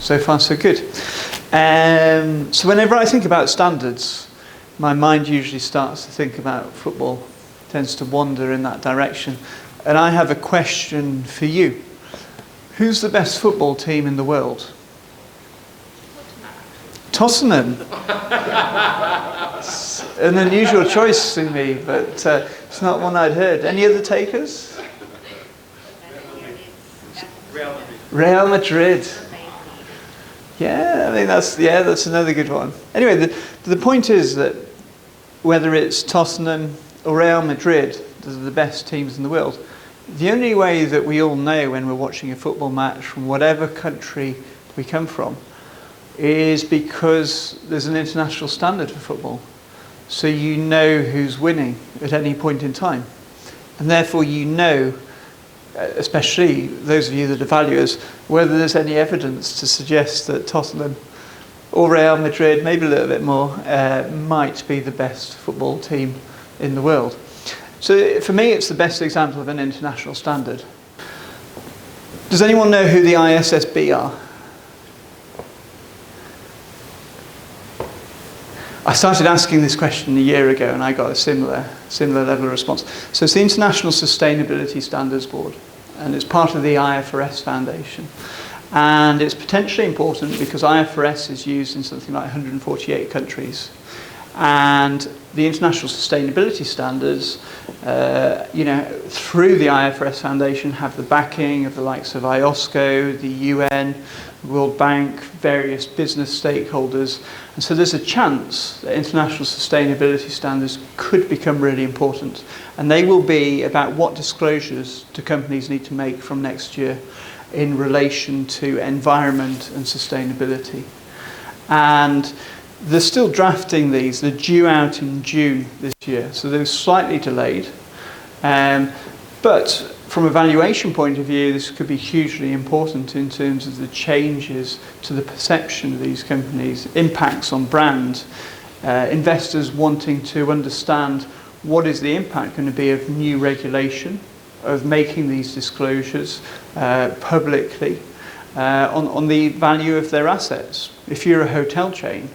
So far, so good. So whenever I think about standards, my mind usually starts to think about football, tends to wander in that direction. And I have a question for you. Who's the best football team in the world? Tottenham. It's an unusual choice in me, but it's not one I'd heard. Any other takers? Real Madrid. Yeah, I think that's another good one. Anyway, the point is that whether it's Tottenham or Real Madrid, those are the best teams in the world. The only way that we all know when we're watching a football match from whatever country we come from is because there's an international standard for football. So you know who's winning at any point in time. And therefore you know, especially those of you that are valuers, whether there's any evidence to suggest that Tottenham or Real Madrid, maybe a little bit more, might be the best football team in the world. So for me, it's the best example of an international standard. Does anyone know who the ISSB are? I started asking this question a year ago and I got a similar level of response. So it's the International Sustainability Standards Board, and it's part of the IFRS Foundation. And it's potentially important because IFRS is used in something like 148 countries. And the International Sustainability Standards, through the IFRS Foundation, have the backing of the likes of IOSCO, the UN, World Bank, various business stakeholders. And so there's a chance that international sustainability standards could become really important. And they will be about what disclosures do companies need to make from next year in relation to environment and sustainability. And they're still drafting these. They're due out in June this year. So they're slightly delayed. But from a valuation point of view, this could be hugely important in terms of the changes to the perception of these companies, impacts on brand, investors wanting to understand what is the impact going to be of new regulation, of making these disclosures publicly on the value of their assets. If you're a hotel chain,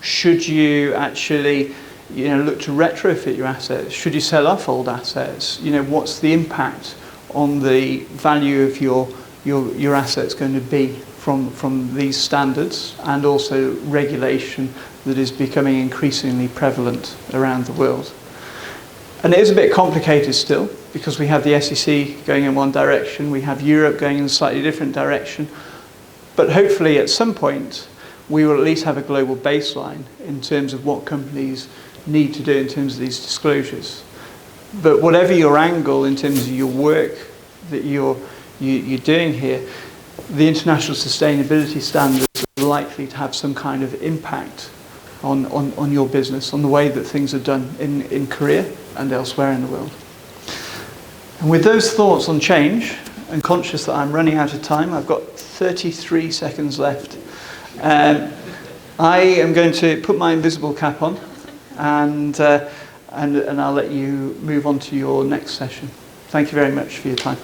should you actually look to retrofit your assets? Should you sell off old assets? What's the impact on the value of your assets going to be from these standards, and also regulation that is becoming increasingly prevalent around the world. And it is a bit complicated still, because we have the SEC going in one direction, we have Europe going in a slightly different direction, but hopefully at some point we will at least have a global baseline in terms of what companies need to do in terms of these disclosures. But whatever your angle in terms of your work that you're doing here, the international sustainability standards are likely to have some kind of impact on your business, on the way that things are done in Korea and elsewhere in the world. And with those thoughts on change, and conscious that I'm running out of time, I've got 33 seconds left. I am going to put my invisible cap on, and I'll let you move on to your next session. Thank you very much for your time.